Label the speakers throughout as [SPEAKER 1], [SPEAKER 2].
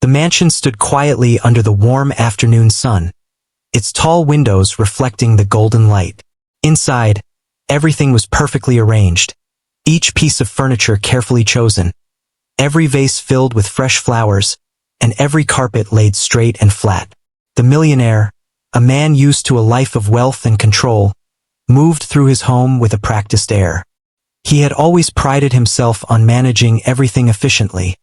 [SPEAKER 1] The mansion stood quietly under the warm afternoon sun, its tall windows reflecting the golden light. Inside, everything was perfectly arranged, each piece of furniture carefully chosen, every vase filled with fresh flowers, and every carpet laid straight and flat. The millionaire, a man used to a life of wealth and control, moved through his home with a practiced air. He had always prided himself on managing everything efficiently,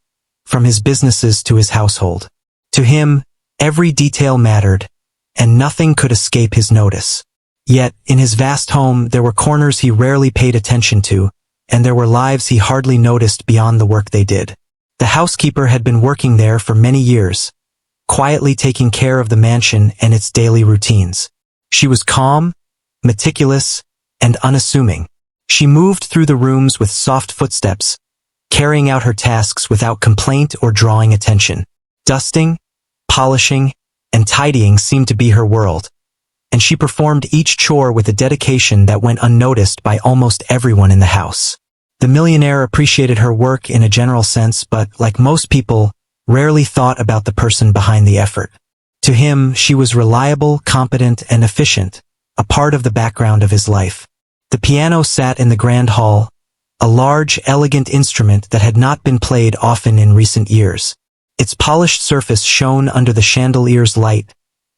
[SPEAKER 1] from his businesses to his household. To him, every detail mattered, and nothing could escape his notice. Yet, in his vast home, there were corners he rarely paid attention to, and there were lives he hardly noticed beyond the work they did. The housekeeper had been working there for many years, quietly taking care of the mansion and its daily routines. She was calm, meticulous, and unassuming. She moved through the rooms with soft footsteps, carrying out her tasks without complaint or drawing attention. Dusting, polishing, and tidying seemed to be her world, and she performed each chore with a dedication that went unnoticed by almost everyone in the house. The millionaire appreciated her work in a general sense, but, like most people, rarely thought about the person behind the effort. To him, she was reliable, competent, and efficient, a part of the background of his life. The piano sat in the grand hall, a large, elegant instrument that had not been played often in recent years. Its polished surface shone under the chandelier's light,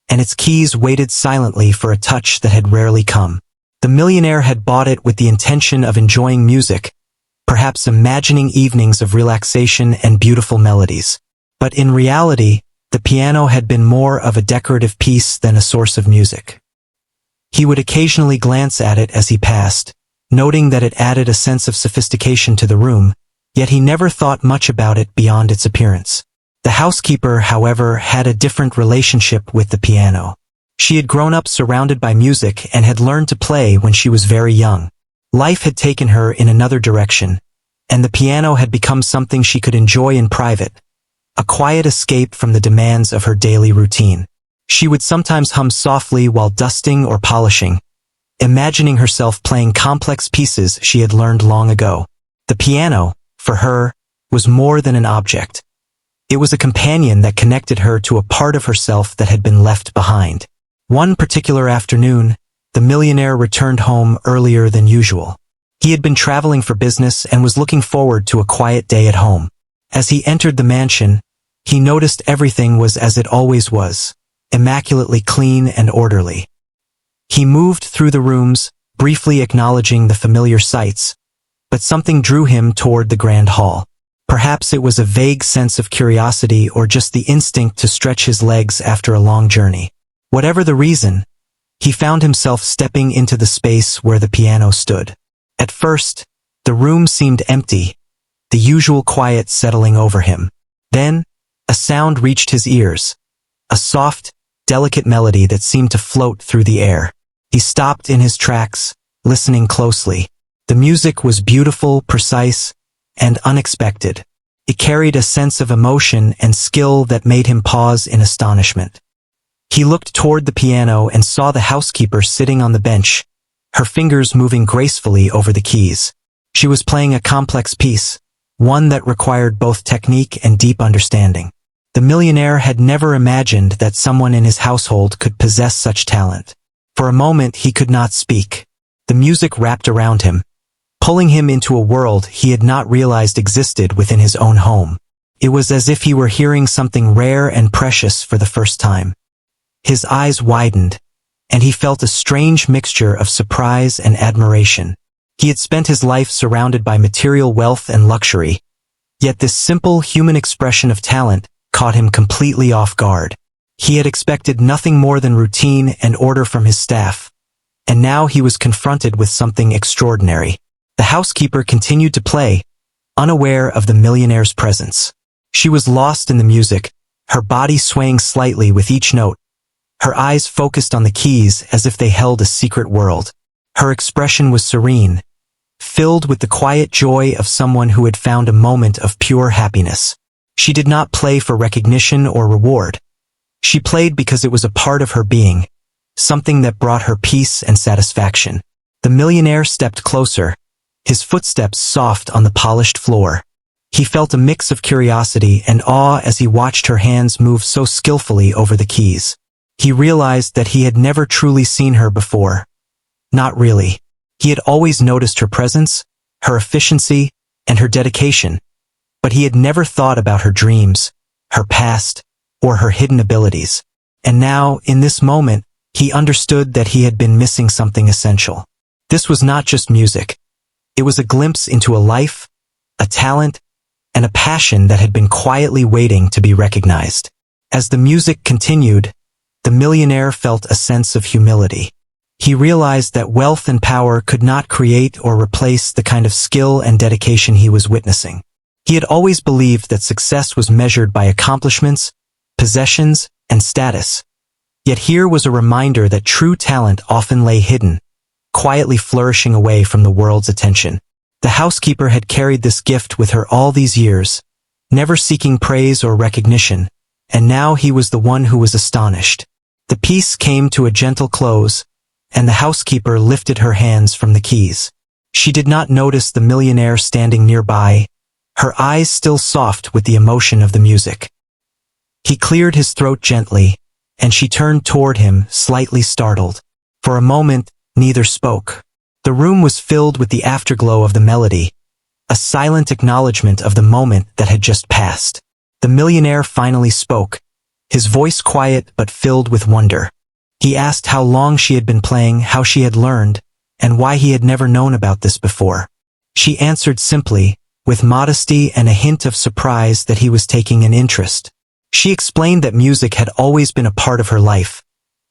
[SPEAKER 1] and its keys waited silently for a touch that had rarely come. The millionaire had bought it with the intention of enjoying music, perhaps imagining evenings of relaxation and beautiful melodies. But in reality, the piano had been more of a decorative piece than a source of music. He would occasionally glance at it as he passed, noting that it added a sense of sophistication to the room, yet he never thought much about it beyond its appearance. The housekeeper, however, had a different relationship with the piano. She had grown up surrounded by music and had learned to play when she was very young. Life had taken her in another direction, and the piano had become something she could enjoy in private, a quiet escape from the demands of her daily routine. She would sometimes hum softly while dusting or polishing, imagining herself playing complex pieces she had learned long ago. The piano, for her, was more than an object. It was a companion that connected her to a part of herself that had been left behind. One particular afternoon, the millionaire returned home earlier than usual. He had been traveling for business and was looking forward to a quiet day at home. As he entered the mansion, he noticed everything was as it always was, immaculately clean and orderly. He moved through the rooms, briefly acknowledging the familiar sights, but something drew him toward the grand hall. Perhaps it was a vague sense of curiosity or just the instinct to stretch his legs after a long journey. Whatever the reason, he found himself stepping into the space where the piano stood. At first, the room seemed empty, the usual quiet settling over him. Then, a sound reached his ears, a soft, delicate melody that seemed to float through the air. He stopped in his tracks, listening closely. The music was beautiful, precise, and unexpected. It carried a sense of emotion and skill that made him pause in astonishment. He looked toward the piano and saw the housekeeper sitting on the bench, her fingers moving gracefully over the keys. She was playing a complex piece, one that required both technique and deep understanding. The millionaire had never imagined that someone in his household could possess such talent. For a moment he could not speak. The music wrapped around him, pulling him into a world he had not realized existed within his own home. It was as if he were hearing something rare and precious for the first time. His eyes widened, and he felt a strange mixture of surprise and admiration. He had spent his life surrounded by material wealth and luxury, yet this simple human expression of talent caught him completely off guard. He had expected nothing more than routine and order from his staff, and now he was confronted with something extraordinary. The housekeeper continued to play, unaware of the millionaire's presence. She was lost in the music, her body swaying slightly with each note, her eyes focused on the keys as if they held a secret world. Her expression was serene, filled with the quiet joy of someone who had found a moment of pure happiness. She did not play for recognition or reward. She played because it was a part of her being, something that brought her peace and satisfaction. The millionaire stepped closer, his footsteps soft on the polished floor. He felt a mix of curiosity and awe as he watched her hands move so skillfully over the keys. He realized that he had never truly seen her before. Not really. He had always noticed her presence, her efficiency, and her dedication, but he had never thought about her dreams, her past, or her hidden abilities. And now, in this moment, he understood that he had been missing something essential. This was not just music. It was a glimpse into a life, a talent, and a passion that had been quietly waiting to be recognized. As the music continued, the millionaire felt a sense of humility. He realized that wealth and power could not create or replace the kind of skill and dedication he was witnessing. He had always believed that success was measured by accomplishments, possessions, and status. Yet here was a reminder that true talent often lay hidden, quietly flourishing away from the world's attention. The housekeeper had carried this gift with her all these years, never seeking praise or recognition, and now he was the one who was astonished. The piece came to a gentle close, and the housekeeper lifted her hands from the keys. She did not notice the millionaire standing nearby, her eyes still soft with the emotion of the music. He cleared his throat gently, and she turned toward him, slightly startled. For a moment, neither spoke. The room was filled with the afterglow of the melody, a silent acknowledgement of the moment that had just passed. The millionaire finally spoke, his voice quiet but filled with wonder. He asked how long she had been playing, how she had learned, and why he had never known about this before. She answered simply, with modesty and a hint of surprise that he was taking an interest. She explained that music had always been a part of her life,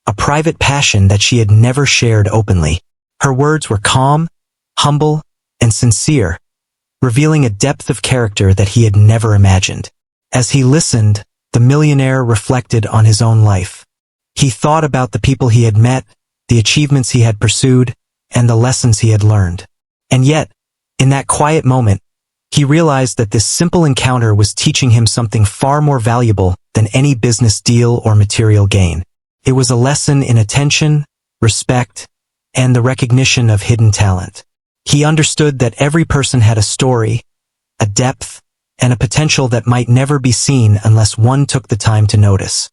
[SPEAKER 1] a private passion that she had never shared openly. Her words were calm, humble, and sincere, revealing a depth of character that he had never imagined. As he listened, the millionaire reflected on his own life. He thought about the people he had met, the achievements he had pursued, and the lessons he had learned. And yet, in that quiet moment, he realized that this simple encounter was teaching him something far more valuable than any business deal or material gain. It was a lesson in attention, respect, and the recognition of hidden talent. He understood that every person had a story, a depth, and a potential that might never be seen unless one took the time to notice.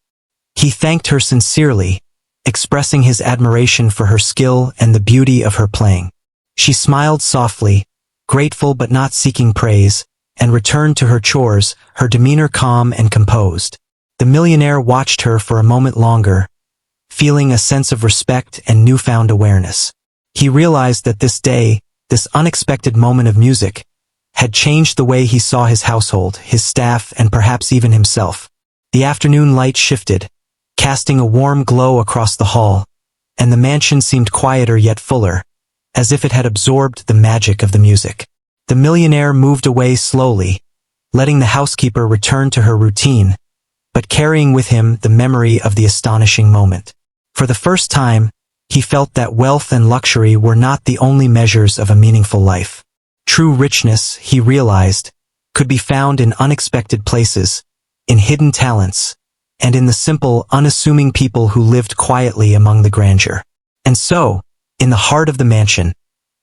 [SPEAKER 1] He thanked her sincerely, expressing his admiration for her skill and the beauty of her playing. She smiled softly, grateful but not seeking praise, and returned to her chores, her demeanor calm and composed. The millionaire watched her for a moment longer, feeling a sense of respect and newfound awareness. He realized that this day, this unexpected moment of music, had changed the way he saw his household, his staff, and perhaps even himself. The afternoon light shifted, casting a warm glow across the hall, and the mansion seemed quieter yet fuller, as if it had absorbed the magic of the music. The millionaire moved away slowly, letting the housekeeper return to her routine, but carrying with him the memory of the astonishing moment. For the first time, he felt that wealth and luxury were not the only measures of a meaningful life. True richness, he realized, could be found in unexpected places, in hidden talents, and in the simple, unassuming people who lived quietly among the grandeur. And so, in the heart of the mansion,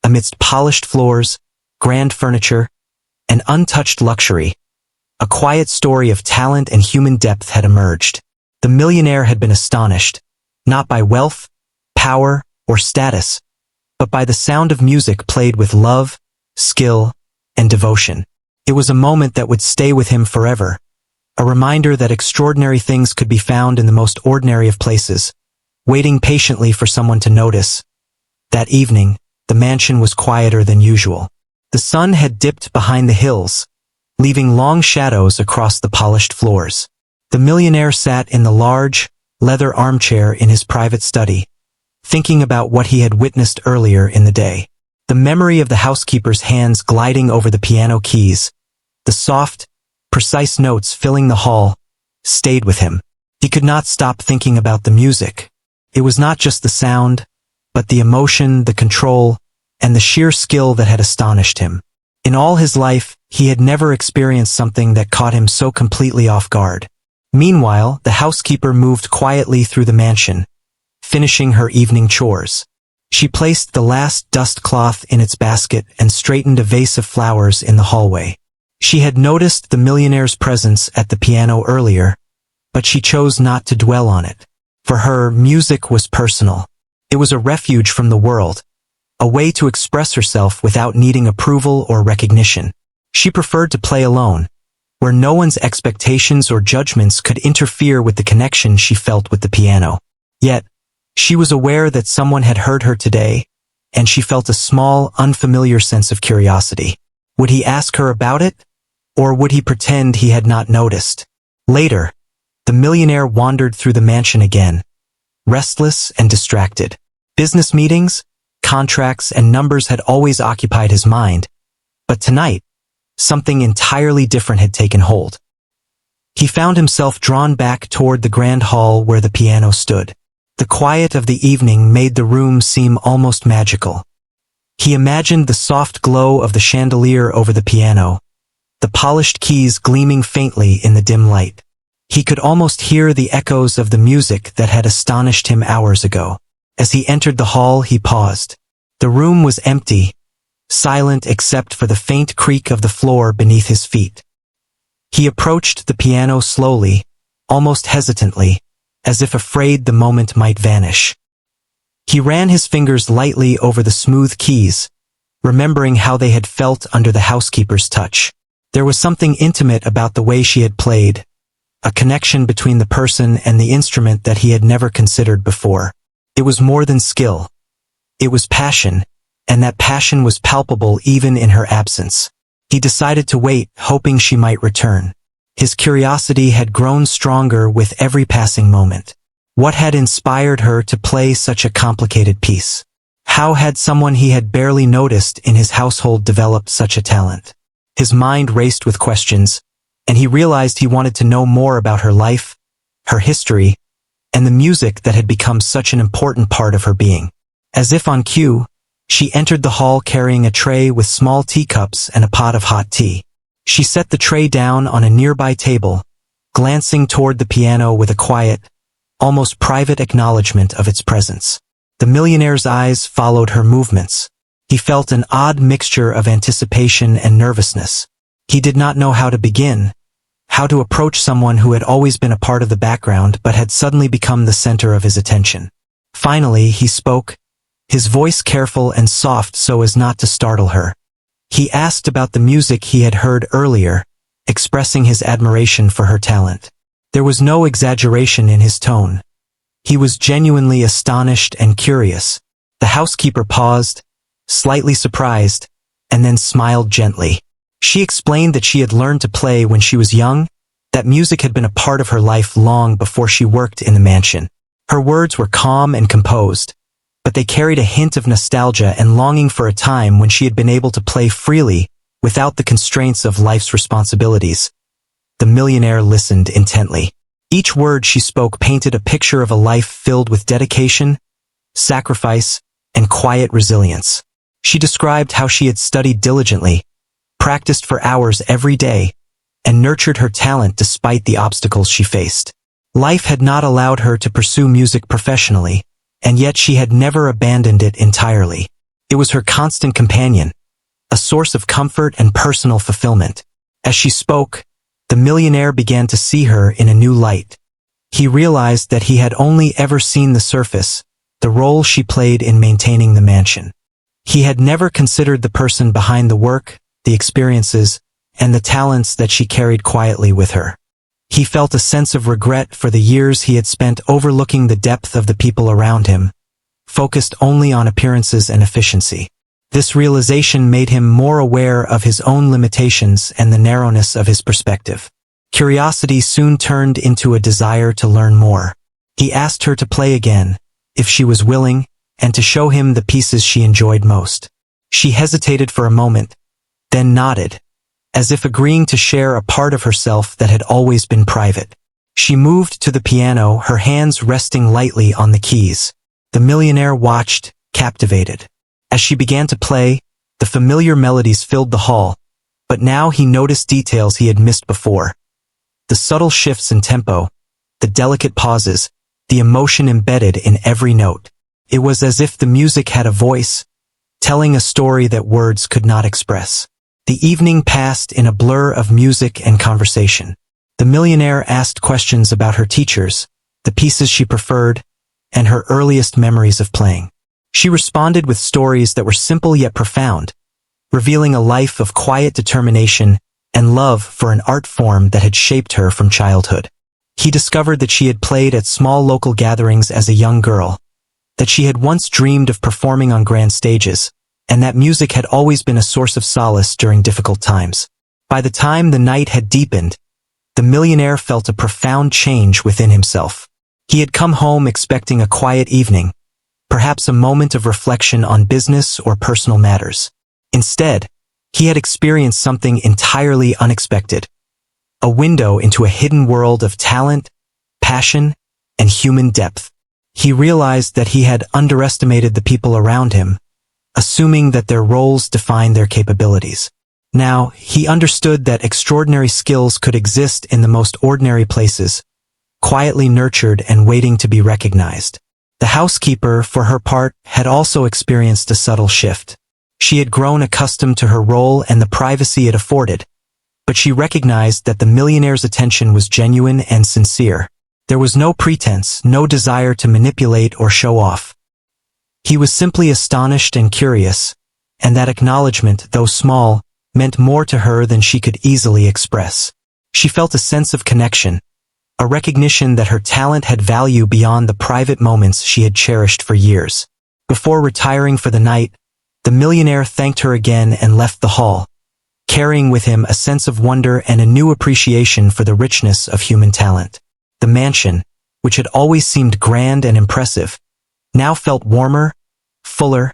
[SPEAKER 1] amidst polished floors, grand furniture, and untouched luxury, a quiet story of talent and human depth had emerged. The millionaire had been astonished, not by wealth, power, or status, but by the sound of music played with love, skill, and devotion. It was a moment that would stay with him forever, a reminder that extraordinary things could be found in the most ordinary of places, waiting patiently for someone to notice. That evening, the mansion was quieter than usual. The sun had dipped behind the hills, leaving long shadows across the polished floors. The millionaire sat in the large, leather armchair in his private study, thinking about what he had witnessed earlier in the day. The memory of the housekeeper's hands gliding over the piano keys, the soft, precise notes filling the hall, stayed with him. He could not stop thinking about the music. It was not just the sound, but the emotion, the control, and the sheer skill that had astonished him. In all his life, he had never experienced something that caught him so completely off guard. Meanwhile, the housekeeper moved quietly through the mansion, finishing her evening chores. She placed the last dust cloth in its basket and straightened a vase of flowers in the hallway. She had noticed the millionaire's presence at the piano earlier, but she chose not to dwell on it. For her, music was personal. It was a refuge from the world, a way to express herself without needing approval or recognition. She preferred to play alone, where no one's expectations or judgments could interfere with the connection she felt with the piano. Yet, she was aware that someone had heard her today, and she felt a small, unfamiliar sense of curiosity. Would he ask her about it? Or would he pretend he had not noticed? Later, the millionaire wandered through the mansion again, restless and distracted. Business meetings, contracts, and numbers had always occupied his mind, but tonight, something entirely different had taken hold. He found himself drawn back toward the grand hall where the piano stood. The quiet of the evening made the room seem almost magical. He imagined the soft glow of the chandelier over the piano, the polished keys gleaming faintly in the dim light. He could almost hear the echoes of the music that had astonished him hours ago. As he entered the hall, he paused. The room was empty, silent except for the faint creak of the floor beneath his feet. He approached the piano slowly, almost hesitantly, as if afraid the moment might vanish. He ran his fingers lightly over the smooth keys, remembering how they had felt under the housekeeper's touch. There was something intimate about the way she had played, a connection between the person and the instrument that he had never considered before. It was more than skill. It was passion, and that passion was palpable even in her absence. He decided to wait, hoping she might return. His curiosity had grown stronger with every passing moment. What had inspired her to play such a complicated piece? How had someone he had barely noticed in his household developed such a talent? His mind raced with questions, and he realized he wanted to know more about her life, her history, and the music that had become such an important part of her being. As if on cue, she entered the hall carrying a tray with small teacups and a pot of hot tea. She set the tray down on a nearby table, glancing toward the piano with a quiet, almost private acknowledgement of its presence. The millionaire's eyes followed her movements. He felt an odd mixture of anticipation and nervousness. He did not know how to begin, how to approach someone who had always been a part of the background but had suddenly become the center of his attention. Finally, he spoke, his voice careful and soft so as not to startle her. He asked about the music he had heard earlier, expressing his admiration for her talent. There was no exaggeration in his tone. He was genuinely astonished and curious. The housekeeper paused, slightly surprised, and then smiled gently. She explained that she had learned to play when she was young, that music had been a part of her life long before she worked in the mansion. Her words were calm and composed, but they carried a hint of nostalgia and longing for a time when she had been able to play freely, without the constraints of life's responsibilities. The millionaire listened intently. Each word she spoke painted a picture of a life filled with dedication, sacrifice, and quiet resilience. She described how she had studied diligently, practiced for hours every day, and nurtured her talent despite the obstacles she faced. Life had not allowed her to pursue music professionally, and yet she had never abandoned it entirely. It was her constant companion, a source of comfort and personal fulfillment. As she spoke, the millionaire began to see her in a new light. He realized that he had only ever seen the surface, the role she played in maintaining the mansion. He had never considered the person behind the work, the experiences, and the talents that she carried quietly with her. He felt a sense of regret for the years he had spent overlooking the depth of the people around him, focused only on appearances and efficiency. This realization made him more aware of his own limitations and the narrowness of his perspective. Curiosity soon turned into a desire to learn more. He asked her to play again, if she was willing, and to show him the pieces she enjoyed most. She hesitated for a moment, then nodded, as if agreeing to share a part of herself that had always been private. She moved to the piano, her hands resting lightly on the keys. The millionaire watched, captivated. As she began to play, the familiar melodies filled the hall, but now he noticed details he had missed before. The subtle shifts in tempo, the delicate pauses, the emotion embedded in every note. It was as if the music had a voice, telling a story that words could not express. The evening passed in a blur of music and conversation. The millionaire asked questions about her teachers, the pieces she preferred, and her earliest memories of playing. She responded with stories that were simple yet profound, revealing a life of quiet determination and love for an art form that had shaped her from childhood. He discovered that she had played at small local gatherings as a young girl, that she had once dreamed of performing on grand stages, and that music had always been a source of solace during difficult times. By the time the night had deepened, the millionaire felt a profound change within himself. He had come home expecting a quiet evening, perhaps a moment of reflection on business or personal matters. Instead, he had experienced something entirely unexpected, a window into a hidden world of talent, passion, and human depth. He realized that he had underestimated the people around him, assuming that their roles defined their capabilities. Now, he understood that extraordinary skills could exist in the most ordinary places, quietly nurtured and waiting to be recognized. The housekeeper, for her part, had also experienced a subtle shift. She had grown accustomed to her role and the privacy it afforded, but she recognized that the millionaire's attention was genuine and sincere. There was no pretense, no desire to manipulate or show off. He was simply astonished and curious, and that acknowledgement, though small, meant more to her than she could easily express. She felt a sense of connection, a recognition that her talent had value beyond the private moments she had cherished for years. Before retiring for the night, the millionaire thanked her again and left the hall, carrying with him a sense of wonder and a new appreciation for the richness of human talent. The mansion, which had always seemed grand and impressive, now felt warmer, fuller,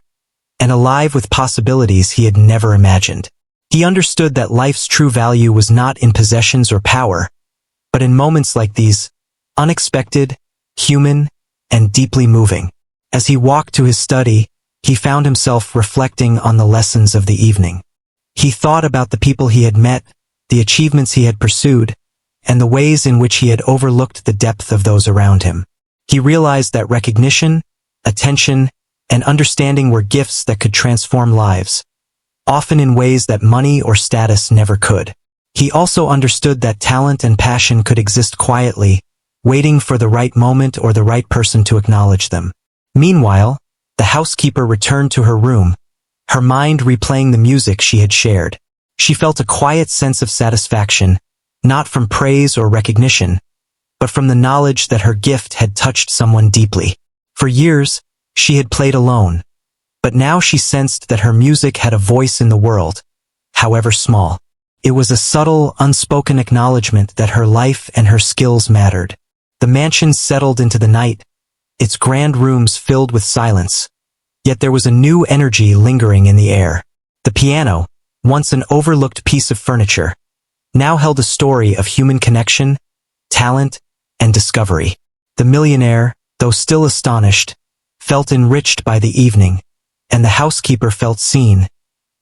[SPEAKER 1] and alive with possibilities he had never imagined. He understood that life's true value was not in possessions or power, but in moments like these, unexpected, human, and deeply moving. As he walked to his study, he found himself reflecting on the lessons of the evening. He thought about the people he had met, the achievements he had pursued, and the ways in which he had overlooked the depth of those around him. He realized that recognition, attention, and understanding were gifts that could transform lives, often in ways that money or status never could. He also understood that talent and passion could exist quietly, waiting for the right moment or the right person to acknowledge them. Meanwhile, the housekeeper returned to her room, her mind replaying the music she had shared. She felt a quiet sense of satisfaction, not from praise or recognition, but from the knowledge that her gift had touched someone deeply. For years, she had played alone, but now she sensed that her music had a voice in the world, however small. It was a subtle, unspoken acknowledgement that her life and her skills mattered. The mansion settled into the night, its grand rooms filled with silence, yet there was a new energy lingering in the air. The piano, once an overlooked piece of furniture, now held a story of human connection, talent, and discovery. The millionaire, though still astonished, felt enriched by the evening, and the housekeeper felt seen,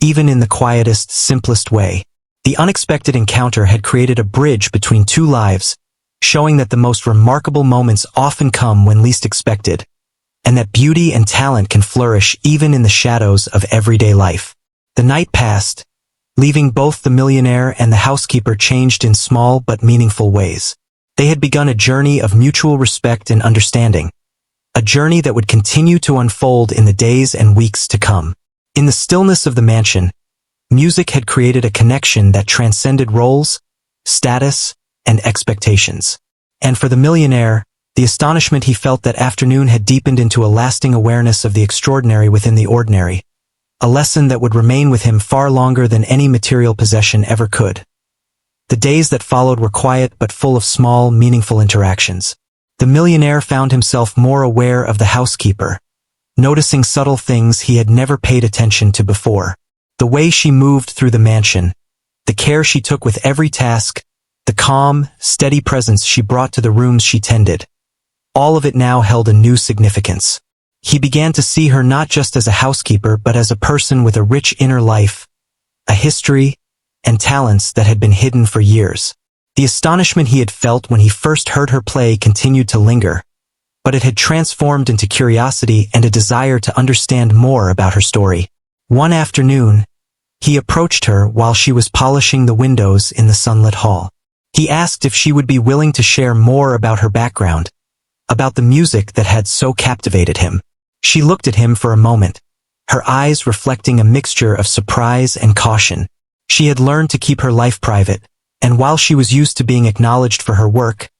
[SPEAKER 1] even in the quietest, simplest way. The unexpected encounter had created a bridge between two lives, showing that the most remarkable moments often come when least expected, and that beauty and talent can flourish even in the shadows of everyday life. The night passed, leaving both the millionaire and the housekeeper changed in small but meaningful ways. They had begun a journey of mutual respect and understanding, a journey that would continue to unfold in the days and weeks to come. In the stillness of the mansion, music had created a connection that transcended roles, status, and expectations. And for the millionaire, the astonishment he felt that afternoon had deepened into a lasting awareness of the extraordinary within the ordinary, a lesson that would remain with him far longer than any material possession ever could. The days that followed were quiet but full of small, meaningful interactions. The millionaire found himself more aware of the housekeeper, noticing subtle things he had never paid attention to before. The way she moved through the mansion, the care she took with every task, the calm, steady presence she brought to the rooms she tended. All of it now held a new significance. He began to see her not just as a housekeeper but as a person with a rich inner life, a history, and talents that had been hidden for years. The astonishment he had felt when he first heard her play continued to linger, but it had transformed into curiosity and a desire to understand more about her story. One afternoon, He approached her while she was polishing the windows in the sunlit hall. He asked if she would be willing to share more about her background, about the music that had so captivated him. She looked at him for a moment, her eyes reflecting a mixture of surprise and caution. She had learned to keep her life private, and while she was used to being acknowledged for her work,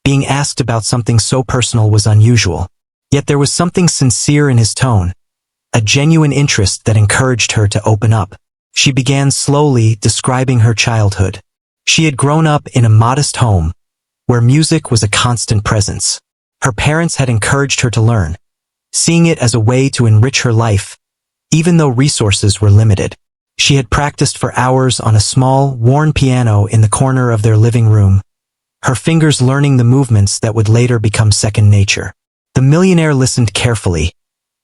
[SPEAKER 1] being asked about something so personal was unusual. Yet there was something sincere in his tone, a genuine interest that encouraged her to open up. She began slowly describing her childhood. She had grown up in a modest home, where music was a constant presence. Her parents had encouraged her to learn, seeing it as a way to enrich her life, even though resources were limited. She had practiced for hours on a small, worn piano in the corner of their living room, her fingers learning the movements that would later become second nature. The millionaire listened carefully,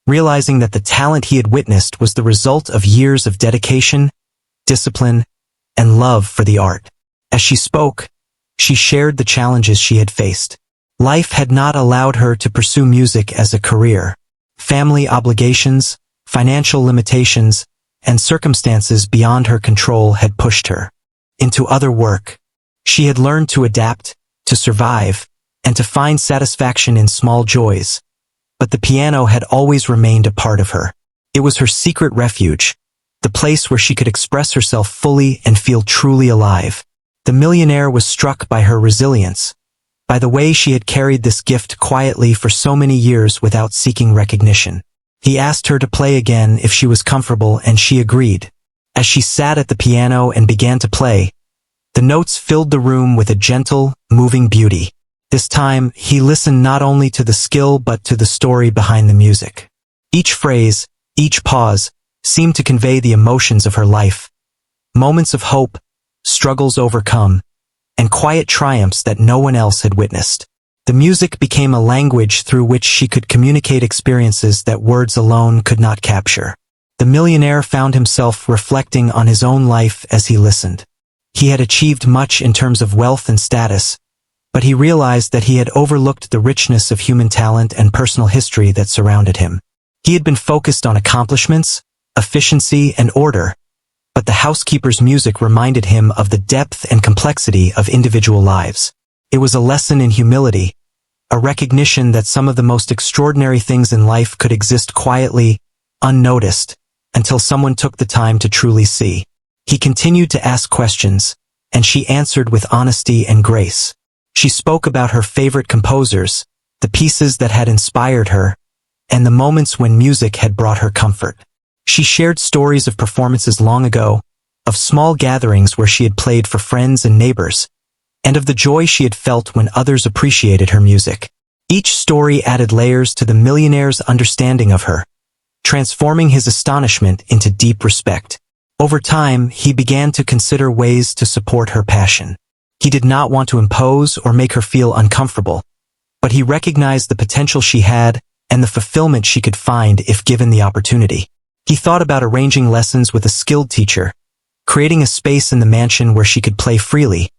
[SPEAKER 1] realizing that the talent he had witnessed was the result of years of dedication, discipline, and love for the art. As she spoke, she shared the challenges she had faced. Life had not allowed her to pursue music as a career. Family obligations, financial limitations, and circumstances beyond her control had pushed her into other work. She had learned to adapt, to survive, and to find satisfaction in small joys. But the piano had always remained a part of her. It was her secret refuge, the place where she could express herself fully and feel truly alive. The millionaire was struck by her resilience, by the way she had carried this gift quietly for so many years without seeking recognition. He asked her to play again if she was comfortable, and she agreed. As she sat at the piano and began to play, the notes filled the room with a gentle, moving beauty. This time, he listened not only to the skill but to the story behind the music. Each phrase, each pause, seemed to convey the emotions of her life. Moments of hope, struggles overcome, and quiet triumphs that no one else had witnessed. The music became a language through which she could communicate experiences that words alone could not capture. The millionaire found himself reflecting on his own life as he listened. He had achieved much in terms of wealth and status, but he realized that he had overlooked the richness of human talent and personal history that surrounded him. He had been focused on accomplishments, efficiency, and order, but the housekeeper's music reminded him of the depth and complexity of individual lives. It was a lesson in humility, a recognition that some of the most extraordinary things in life could exist quietly, unnoticed, until someone took the time to truly see. He continued to ask questions, and she answered with honesty and grace. She spoke about her favorite composers, the pieces that had inspired her, and the moments when music had brought her comfort. She shared stories of performances long ago, of small gatherings where she had played for friends and neighbors, and of the joy she had felt when others appreciated her music. Each story added layers to the millionaire's understanding of her, transforming his astonishment into deep respect. Over time, he began to consider ways to support her passion. He did not want to impose or make her feel uncomfortable, but he recognized the potential she had and the fulfillment she could find if given the opportunity. He thought about arranging lessons with a skilled teacher, creating a space in the mansion where she could play freely,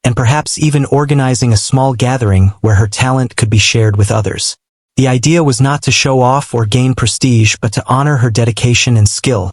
[SPEAKER 1] and perhaps even organizing a small gathering where her talent could be shared with others. The idea was not to show off or gain prestige, but to honor her dedication and skill,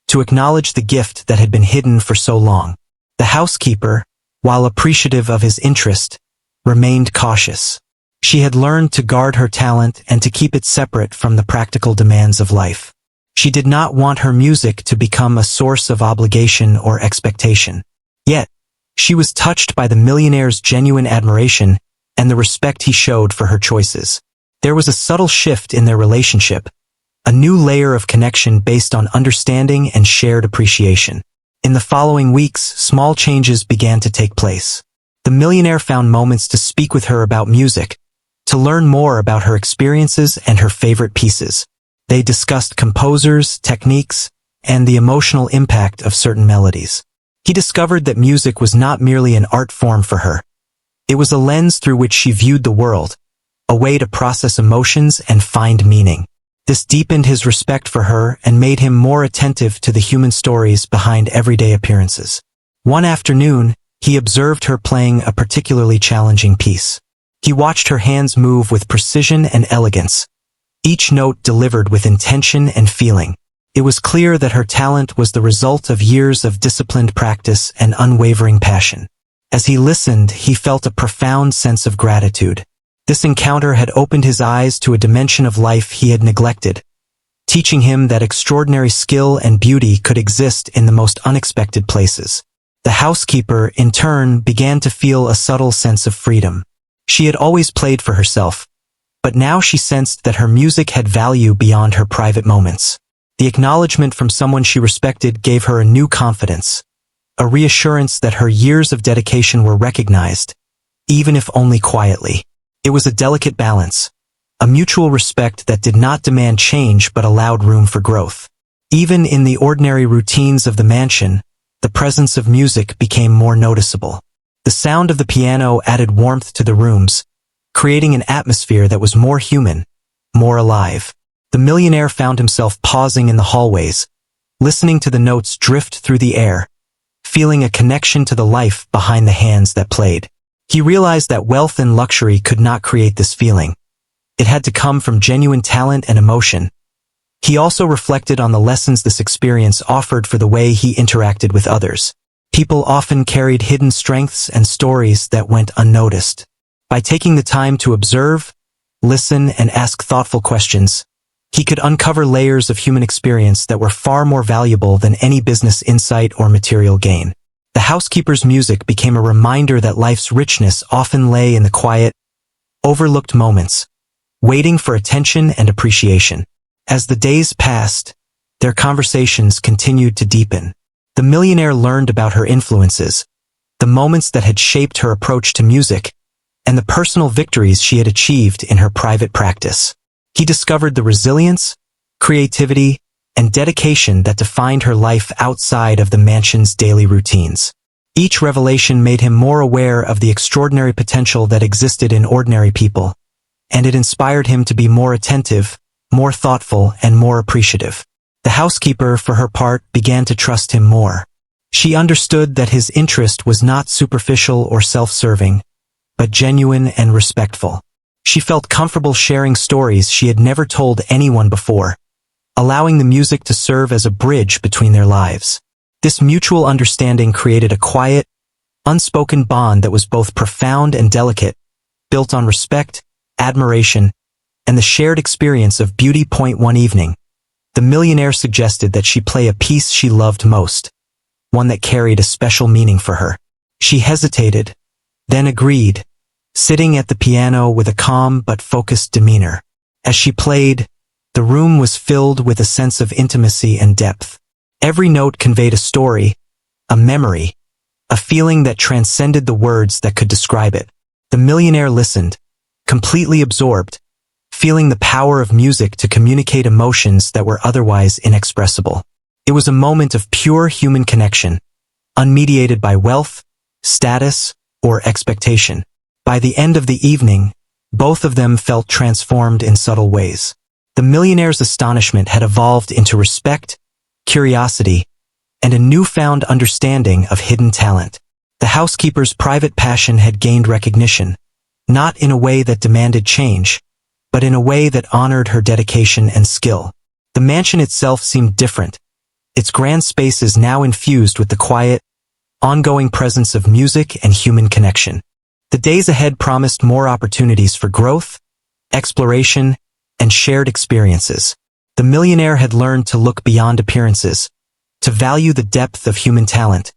[SPEAKER 1] to acknowledge the gift that had been hidden for so long. The housekeeper, while appreciative of his interest, remained cautious. She had learned to guard her talent and to keep it separate from the practical demands of life. She did not want her music to become a source of obligation or expectation. Yet, she was touched by the millionaire's genuine admiration and the respect he showed for her choices. There was a subtle shift in their relationship, a new layer of connection based on understanding and shared appreciation. In the following weeks, small changes began to take place. The millionaire found moments to speak with her about music, to learn more about her experiences and her favorite pieces. They discussed composers, techniques, and the emotional impact of certain melodies. He discovered that music was not merely an art form for her. It was a lens through which she viewed the world, a way to process emotions and find meaning. This deepened his respect for her and made him more attentive to the human stories behind everyday appearances. One afternoon, he observed her playing a particularly challenging piece. He watched her hands move with precision and elegance, each note delivered with intention and feeling. It was clear that her talent was the result of years of disciplined practice and unwavering passion. As he listened, he felt a profound sense of gratitude. This encounter had opened his eyes to a dimension of life he had neglected, teaching him that extraordinary skill and beauty could exist in the most unexpected places. The housekeeper, in turn, began to feel a subtle sense of freedom. She had always played for herself, but now she sensed that her music had value beyond her private moments. The acknowledgement from someone she respected gave her a new confidence, a reassurance that her years of dedication were recognized, even if only quietly. It was a delicate balance, a mutual respect that did not demand change but allowed room for growth. Even in the ordinary routines of the mansion, the presence of music became more noticeable. The sound of the piano added warmth to the rooms, creating an atmosphere that was more human, more alive. The millionaire found himself pausing in the hallways, listening to the notes drift through the air, feeling a connection to the life behind the hands that played. He realized that wealth and luxury could not create this feeling. It had to come from genuine talent and emotion. He also reflected on the lessons this experience offered for the way he interacted with others. People often carried hidden strengths and stories that went unnoticed. By taking the time to observe, listen, and ask thoughtful questions, he could uncover layers of human experience that were far more valuable than any business insight or material gain. The housekeeper's music became a reminder that life's richness often lay in the quiet, overlooked moments, waiting for attention and appreciation. As the days passed, their conversations continued to deepen. The millionaire learned about her influences, the moments that had shaped her approach to music, and the personal victories she had achieved in her private practice. He discovered the resilience, creativity, and dedication that defined her life outside of the mansion's daily routines. Each revelation made him more aware of the extraordinary potential that existed in ordinary people, and it inspired him to be more attentive, more thoughtful, and more appreciative. The housekeeper, for her part, began to trust him more. She understood that his interest was not superficial or self-serving, but genuine and respectful. She felt comfortable sharing stories she had never told anyone before, allowing the music to serve as a bridge between their lives. This mutual understanding created a quiet, unspoken bond that was both profound and delicate, built on respect, admiration, and the shared experience of beauty. One evening, the millionaire suggested that she play a piece she loved most, one that carried a special meaning for her. She hesitated, then agreed, sitting at the piano with a calm but focused demeanor. As she played, the room was filled with a sense of intimacy and depth. Every note conveyed a story, a memory, a feeling that transcended the words that could describe it. The millionaire listened, completely absorbed, feeling the power of music to communicate emotions that were otherwise inexpressible. It was a moment of pure human connection, unmediated by wealth, status, or expectation. By the end of the evening, both of them felt transformed in subtle ways. The millionaire's astonishment had evolved into respect, curiosity, and a newfound understanding of hidden talent. The housekeeper's private passion had gained recognition, not in a way that demanded change, but in a way that honored her dedication and skill. The mansion itself seemed different, its grand spaces now infused with the quiet, ongoing presence of music and human connection. The days ahead promised more opportunities for growth, exploration, and shared experiences. The millionaire had learned to look beyond appearances, to value the depth of human talent,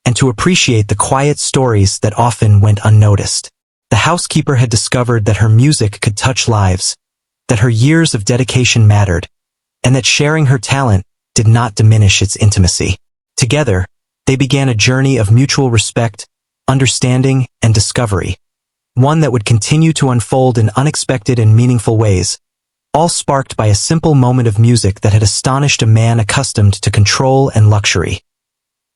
[SPEAKER 1] and to appreciate the quiet stories that often went unnoticed. The housekeeper had discovered that her music could touch lives, that her years of dedication mattered, and that sharing her talent did not diminish its intimacy. Together, they began a journey of mutual respect, understanding, and discovery, one that would continue to unfold in unexpected and meaningful ways, all sparked by a simple moment of music that had astonished a man accustomed to control and luxury.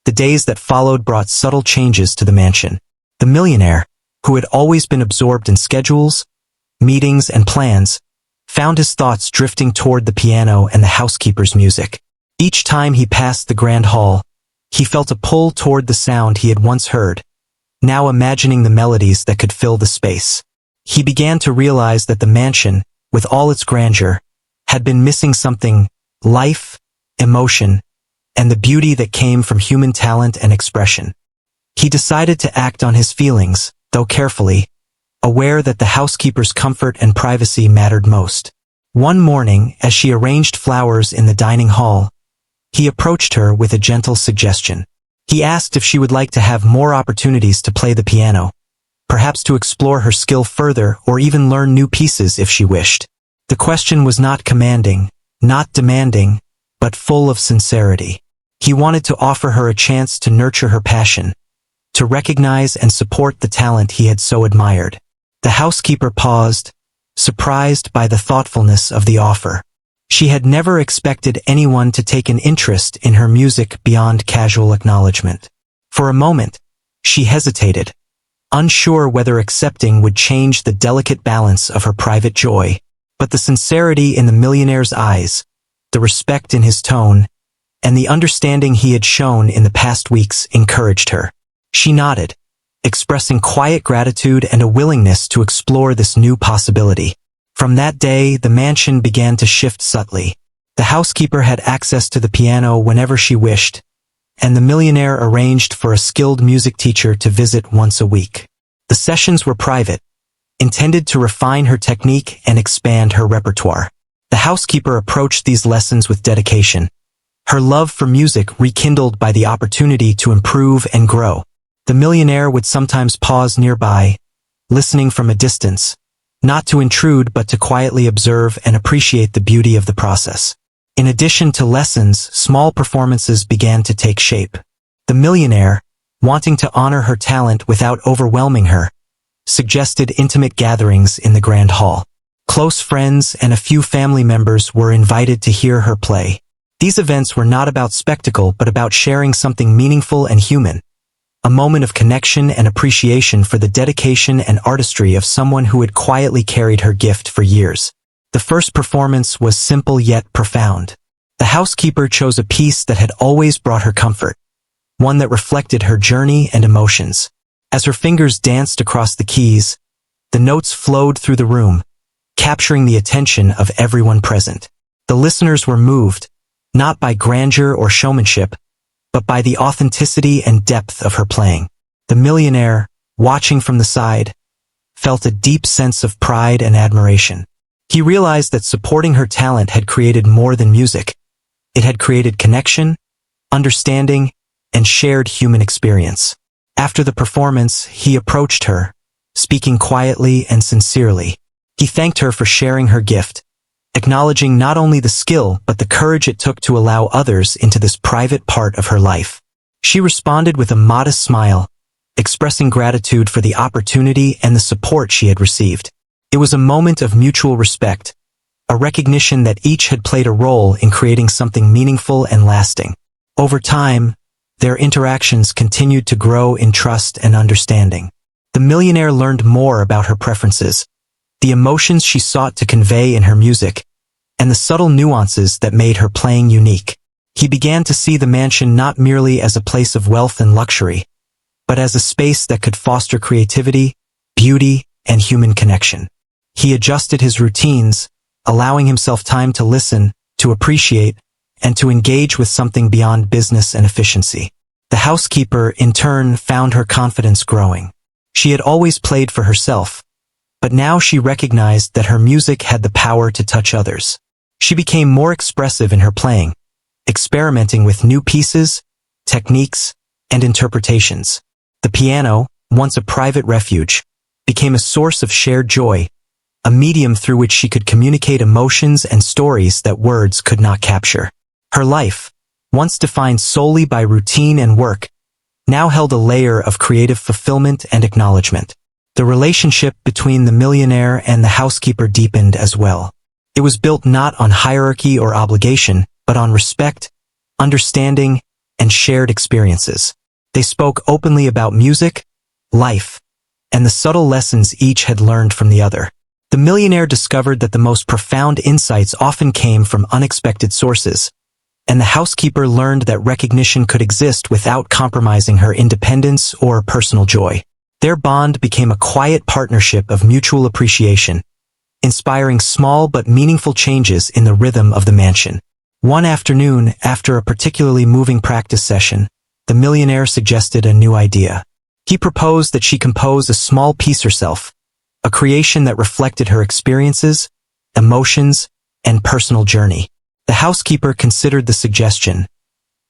[SPEAKER 1] The days that followed brought subtle changes to the mansion. The millionaire, who had always been absorbed in schedules, meetings, and plans, found his thoughts drifting toward the piano and the housekeeper's music. Each time he passed the grand hall, he felt a pull toward the sound he had once heard, now imagining the melodies that could fill the space. He began to realize that the mansion, with all its grandeur, had been missing something: life, emotion, and the beauty that came from human talent and expression. He decided to act on his feelings, though carefully, aware that the housekeeper's comfort and privacy mattered most. One morning, as she arranged flowers in the dining hall, he approached her with a gentle suggestion. He asked if she would like to have more opportunities to play the piano, perhaps to explore her skill further or even learn new pieces if she wished. The question was not commanding, not demanding, but full of sincerity. He wanted to offer her a chance to nurture her passion, to recognize and support the talent he had so admired. The housekeeper paused, surprised by the thoughtfulness of the offer. She had never expected anyone to take an interest in her music beyond casual acknowledgement. For a moment, she hesitated, unsure whether accepting would change the delicate balance of her private joy. But the sincerity in the millionaire's eyes, the respect in his tone, and the understanding he had shown in the past weeks encouraged her. She nodded, expressing quiet gratitude and a willingness to explore this new possibility. From that day, the mansion began to shift subtly. The housekeeper had access to the piano whenever she wished, and the millionaire arranged for a skilled music teacher to visit once a week. The sessions were private, intended to refine her technique and expand her repertoire. The housekeeper approached these lessons with dedication, her love for music rekindled by the opportunity to improve and grow. The millionaire would sometimes pause nearby, listening from a distance, not to intrude but to quietly observe and appreciate the beauty of the process. In addition to lessons, small performances began to take shape. The millionaire, wanting to honor her talent without overwhelming her, suggested intimate gatherings in the grand hall. Close friends and a few family members were invited to hear her play. These events were not about spectacle but about sharing something meaningful and human, a moment of connection and appreciation for the dedication and artistry of someone who had quietly carried her gift for years. The first performance was simple yet profound. The housekeeper chose a piece that had always brought her comfort, one that reflected her journey and emotions. As her fingers danced across the keys, the notes flowed through the room, capturing the attention of everyone present. The listeners were moved, not by grandeur or showmanship, but by the authenticity and depth of her playing. The millionaire, watching from the side, felt a deep sense of pride and admiration. He realized that supporting her talent had created more than music. It had created connection, understanding, and shared human experience. After the performance, he approached her, speaking quietly and sincerely. He thanked her for sharing her gift, acknowledging not only the skill but the courage it took to allow others into this private part of her life. She responded with a modest smile, expressing gratitude for the opportunity and the support she had received. It was a moment of mutual respect, a recognition that each had played a role in creating something meaningful and lasting. Over time, their interactions continued to grow in trust and understanding. The millionaire learned more about her preferences, the emotions she sought to convey in her music, and the subtle nuances that made her playing unique. He began to see the mansion not merely as a place of wealth and luxury, but as a space that could foster creativity, beauty, and human connection. He adjusted his routines, allowing himself time to listen, to appreciate, and to engage with something beyond business and efficiency. The housekeeper, in turn, found her confidence growing. She had always played for herself, but now she recognized that her music had the power to touch others. She became more expressive in her playing, experimenting with new pieces, techniques, and interpretations. The piano, once a private refuge, became a source of shared joy, a medium through which she could communicate emotions and stories that words could not capture. Her life, once defined solely by routine and work, now held a layer of creative fulfillment and acknowledgement. The relationship between the millionaire and the housekeeper deepened as well. It was built not on hierarchy or obligation, but on respect, understanding, and shared experiences. They spoke openly about music, life, and the subtle lessons each had learned from the other. The millionaire discovered that the most profound insights often came from unexpected sources, and the housekeeper learned that recognition could exist without compromising her independence or personal joy. Their bond became a quiet partnership of mutual appreciation, inspiring small but meaningful changes in the rhythm of the mansion. One afternoon, after a particularly moving practice session, the millionaire suggested a new idea. He proposed that she compose a small piece herself, a creation that reflected her experiences, emotions, and personal journey. The housekeeper considered the suggestion,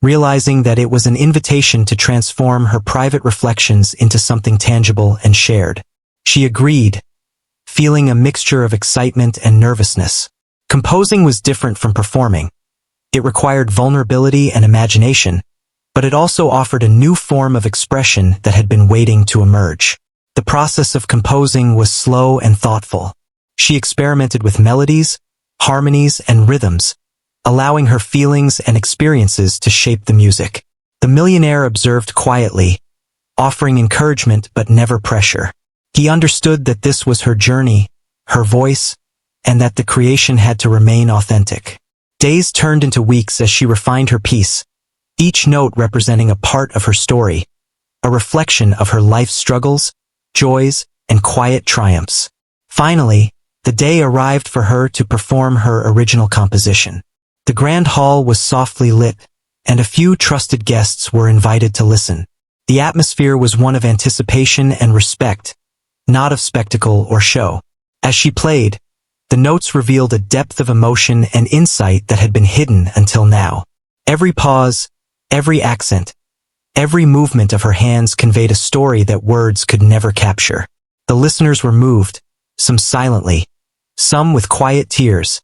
[SPEAKER 1] realizing that it was an invitation to transform her private reflections into something tangible and shared. She agreed, feeling a mixture of excitement and nervousness. Composing was different from performing. It required vulnerability and imagination, but it also offered a new form of expression that had been waiting to emerge. The process of composing was slow and thoughtful. She experimented with melodies, harmonies, and rhythms, allowing her feelings and experiences to shape the music. The millionaire observed quietly, offering encouragement but never pressure. He understood that this was her journey, her voice, and that the creation had to remain authentic. Days turned into weeks as she refined her piece, each note representing a part of her story, a reflection of her life's struggles, joys, and quiet triumphs. Finally, the day arrived for her to perform her original composition. The grand hall was softly lit, and a few trusted guests were invited to listen. The atmosphere was one of anticipation and respect, not of spectacle or show. As she played, the notes revealed a depth of emotion and insight that had been hidden until now. Every pause, every accent, every movement of her hands conveyed a story that words could never capture. The listeners were moved, some silently, some with quiet tears,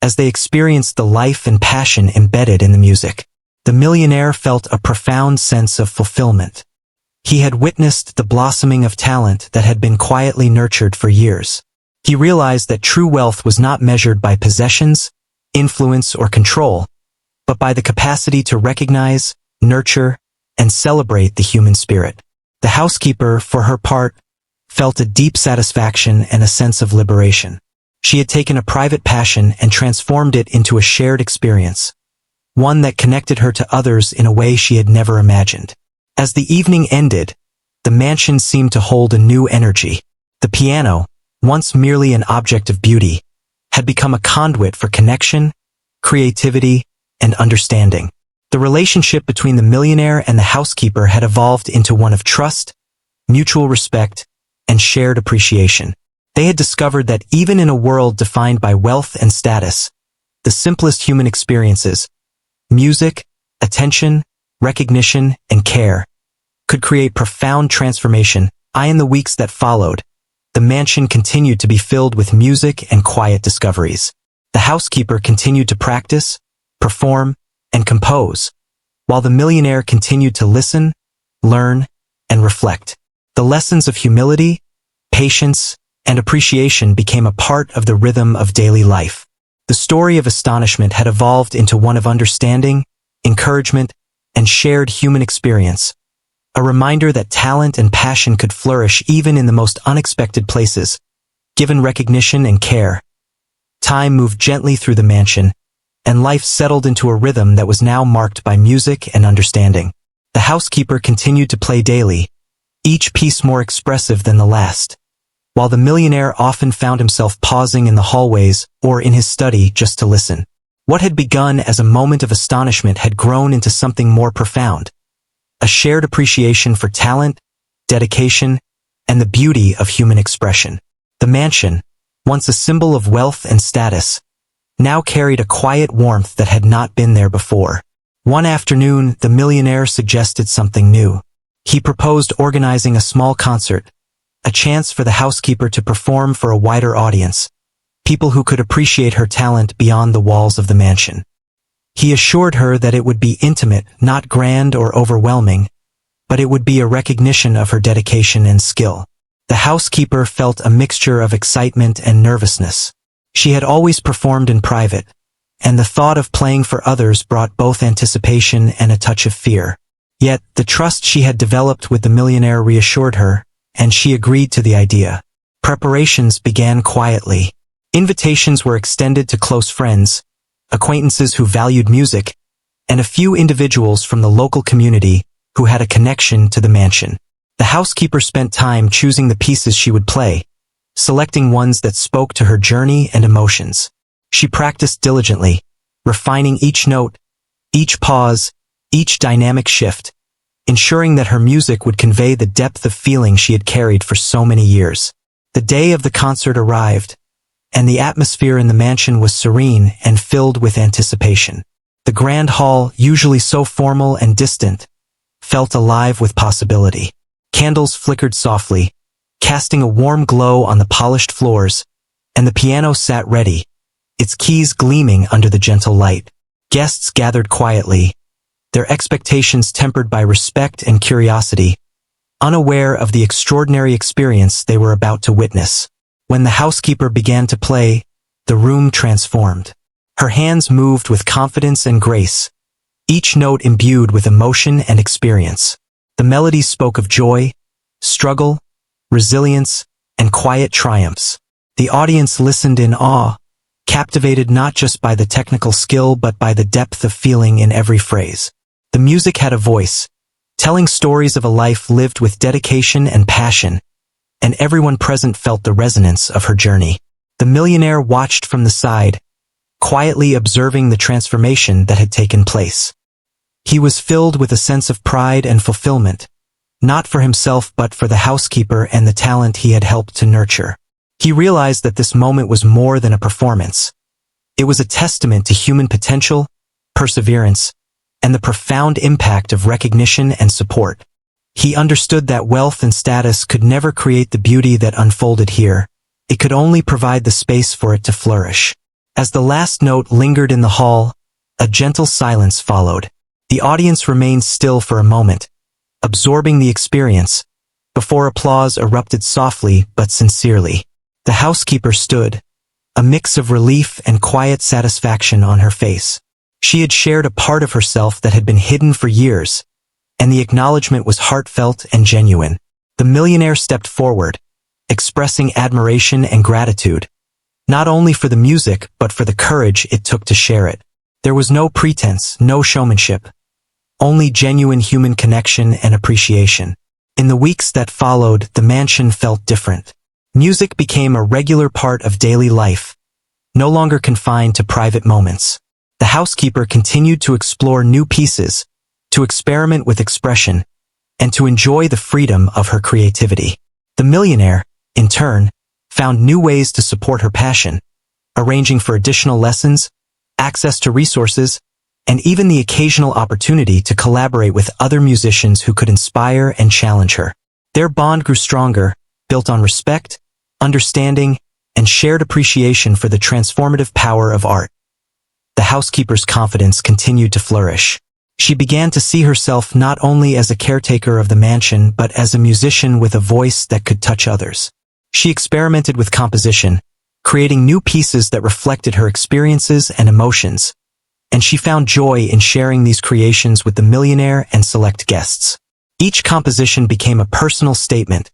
[SPEAKER 1] as they experienced the life and passion embedded in the music. The millionaire felt a profound sense of fulfillment. He had witnessed the blossoming of talent that had been quietly nurtured for years. He realized that true wealth was not measured by possessions, influence, or control, but by the capacity to recognize, nurture, and celebrate the human spirit. The housekeeper, for her part, felt a deep satisfaction and a sense of liberation. She had taken a private passion and transformed it into a shared experience, one that connected her to others in a way she had never imagined. As the evening ended, the mansion seemed to hold a new energy. The piano, once merely an object of beauty, had become a conduit for connection, creativity, and understanding. The relationship between the millionaire and the housekeeper had evolved into one of trust, mutual respect, and shared appreciation. They had discovered that even in a world defined by wealth and status, the simplest human experiences, music, attention, recognition, and care, could create profound transformation. In the weeks that followed, the mansion continued to be filled with music and quiet discoveries. The housekeeper continued to practice, perform, and compose, while the millionaire continued to listen, learn, and reflect. The lessons of humility, patience, and appreciation became a part of the rhythm of daily life. The story of Astonishment had evolved into one of understanding, encouragement, and shared human experience, a reminder that talent and passion could flourish even in the most unexpected places, given recognition and care. Time moved gently through the mansion, and life settled into a rhythm that was now marked by music and understanding. The housekeeper continued to play daily, each piece more expressive than the last, while the millionaire often found himself pausing in the hallways or in his study just to listen. What had begun as a moment of astonishment had grown into something more profound, a shared appreciation for talent, dedication, and the beauty of human expression. The mansion, once a symbol of wealth and status, now carried a quiet warmth that had not been there before. One afternoon, the millionaire suggested something new. He proposed organizing a small concert, a chance for the housekeeper to perform for a wider audience, people who could appreciate her talent beyond the walls of the mansion. He assured her that it would be intimate, not grand or overwhelming, but it would be a recognition of her dedication and skill. The housekeeper felt a mixture of excitement and nervousness. She had always performed in private, and the thought of playing for others brought both anticipation and a touch of fear. Yet, the trust she had developed with the millionaire reassured her, and she agreed to the idea. Preparations began quietly. Invitations were extended to close friends, acquaintances who valued music, and a few individuals from the local community who had a connection to the mansion. The housekeeper spent time choosing the pieces she would play, selecting ones that spoke to her journey and emotions. She practiced diligently, refining each note, each pause, each dynamic shift, ensuring that her music would convey the depth of feeling she had carried for so many years. The day of the concert arrived, and the atmosphere in the mansion was serene and filled with anticipation. The grand hall, usually so formal and distant, felt alive with possibility. Candles flickered softly, casting a warm glow on the polished floors, and the piano sat ready, its keys gleaming under the gentle light. Guests gathered quietly, their expectations tempered by respect and curiosity, unaware of the extraordinary experience they were about to witness. When the housekeeper began to play, the room transformed. Her hands moved with confidence and grace, each note imbued with emotion and experience. The melodies spoke of joy, struggle, resilience, and quiet triumphs. The audience listened in awe, captivated not just by the technical skill but by the depth of feeling in every phrase. The music had a voice, telling stories of a life lived with dedication and passion, and everyone present felt the resonance of her journey. The millionaire watched from the side, quietly observing the transformation that had taken place. He was filled with a sense of pride and fulfillment, not for himself but for the housekeeper and the talent he had helped to nurture. He realized that this moment was more than a performance. It was a testament to human potential, perseverance, and the profound impact of recognition and support. He understood that wealth and status could never create the beauty that unfolded here. It could only provide the space for it to flourish. As the last note lingered in the hall, a gentle silence followed. The audience remained still for a moment, absorbing the experience, before applause erupted softly but sincerely. The housekeeper stood, a mix of relief and quiet satisfaction on her face. She had shared a part of herself that had been hidden for years, and the acknowledgement was heartfelt and genuine. The millionaire stepped forward, expressing admiration and gratitude, not only for the music but for the courage it took to share it. There was no pretense, no showmanship, only genuine human connection and appreciation. In the weeks that followed, the mansion felt different. Music became a regular part of daily life, no longer confined to private moments. The housekeeper continued to explore new pieces, to experiment with expression, and to enjoy the freedom of her creativity. The millionaire, in turn, found new ways to support her passion, arranging for additional lessons, access to resources, and even the occasional opportunity to collaborate with other musicians who could inspire and challenge her. Their bond grew stronger, built on respect, understanding, and shared appreciation for the transformative power of art. The housekeeper's confidence continued to flourish. She began to see herself not only as a caretaker of the mansion but as a musician with a voice that could touch others. She experimented with composition, creating new pieces that reflected her experiences and emotions, and she found joy in sharing these creations with the millionaire and select guests. Each composition became a personal statement,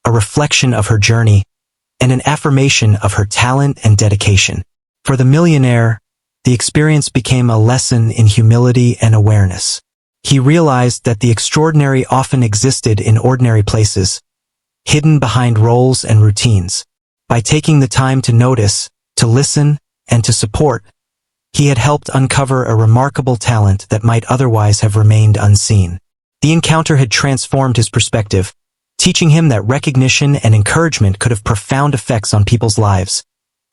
[SPEAKER 1] a reflection of her journey, and an affirmation of her talent and dedication. For the millionaire, the experience became a lesson in humility and awareness. He realized that the extraordinary often existed in ordinary places, hidden behind roles and routines. By taking the time to notice, to listen, and to support, he had helped uncover a remarkable talent that might otherwise have remained unseen. The encounter had transformed his perspective, teaching him that recognition and encouragement could have profound effects on people's lives,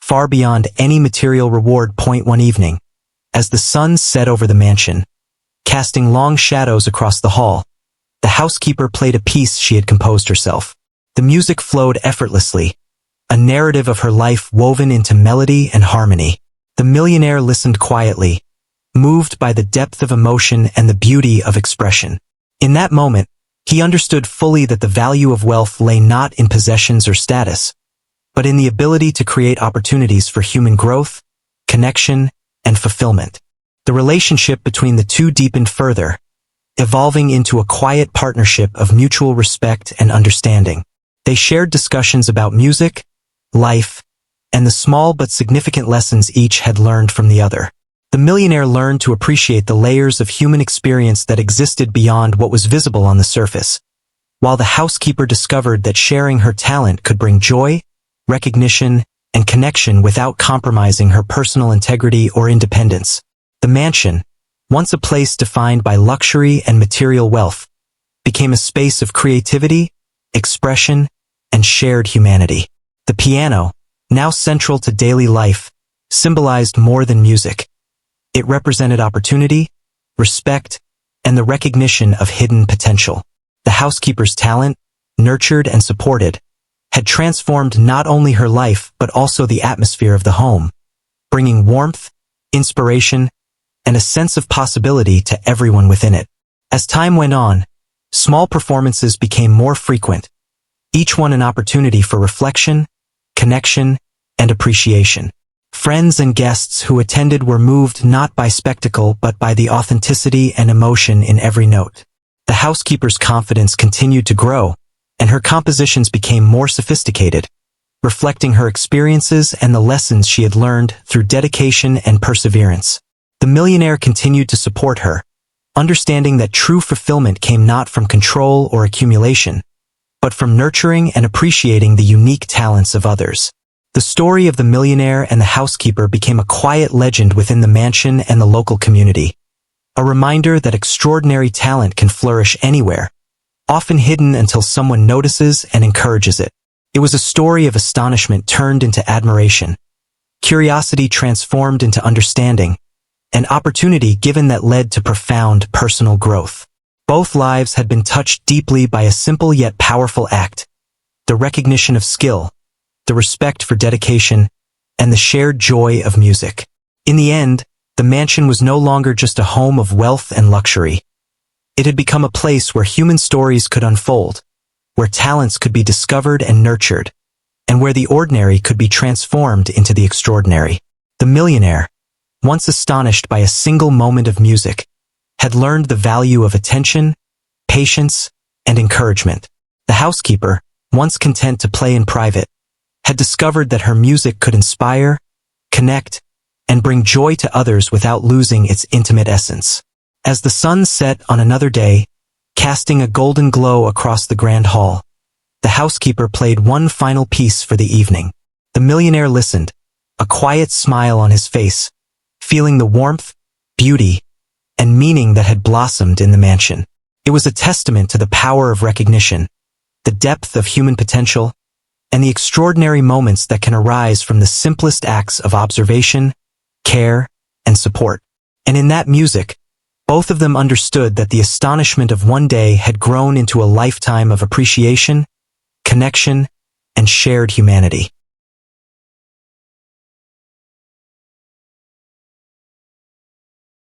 [SPEAKER 1] far beyond any material reward. One evening, as the sun set over the mansion, casting long shadows across the hall, the housekeeper played a piece she had composed herself. The music flowed effortlessly, a narrative of her life woven into melody and harmony. The millionaire listened quietly, moved by the depth of emotion and the beauty of expression. In that moment, he understood fully that the value of wealth lay not in possessions or status, but in the ability to create opportunities for human growth, connection, and fulfillment. The relationship between the two deepened further, evolving into a quiet partnership of mutual respect and understanding. They shared discussions about music, life, and the small but significant lessons each had learned from the other. The millionaire learned to appreciate the layers of human experience that existed beyond what was visible on the surface, while the housekeeper discovered that sharing her talent could bring joy, recognition, and connection without compromising her personal integrity or independence. The mansion, once a place defined by luxury and material wealth, became a space of creativity, expression, and shared humanity. The piano, now central to daily life, symbolized more than music. It represented opportunity, respect, and the recognition of hidden potential. The housekeeper's talent, nurtured and supported, had transformed not only her life but also the atmosphere of the home, bringing warmth, inspiration, and a sense of possibility to everyone within it. As time went on, small performances became more frequent, each one an opportunity for reflection, connection, and appreciation. Friends and guests who attended were moved not by spectacle but by the authenticity and emotion in every note. The housekeeper's confidence continued to grow, and her compositions became more sophisticated, reflecting her experiences and the lessons she had learned through dedication and perseverance. The millionaire continued to support her, understanding that true fulfillment came not from control or accumulation, but from nurturing and appreciating the unique talents of others. The story of the millionaire and the housekeeper became a quiet legend within the mansion and the local community, a reminder that extraordinary talent can flourish anywhere, often hidden until someone notices and encourages it. It was a story of astonishment turned into admiration, curiosity transformed into understanding, and opportunity given that led to profound personal growth. Both lives had been touched deeply by a simple yet powerful act: the recognition of skill, the respect for dedication, and the shared joy of music. In the end, the mansion was no longer just a home of wealth and luxury. It had become a place where human stories could unfold, where talents could be discovered and nurtured, and where the ordinary could be transformed into the extraordinary. The millionaire, once astonished by a single moment of music, had learned the value of attention, patience, and encouragement. The housekeeper, once content to play in private, had discovered that her music could inspire, connect, and bring joy to others without losing its intimate essence. As the sun set on another day, casting a golden glow across the grand hall, the housekeeper played one final piece for the evening. The millionaire listened, a quiet smile on his face, feeling the warmth, beauty, and meaning that had blossomed in the mansion. It was a testament to the power of recognition, the depth of human potential, and the extraordinary moments that can arise from the simplest acts of observation, care, and support. And in that music, both of them understood that the astonishment of one day had grown into a lifetime of appreciation, connection, and shared humanity.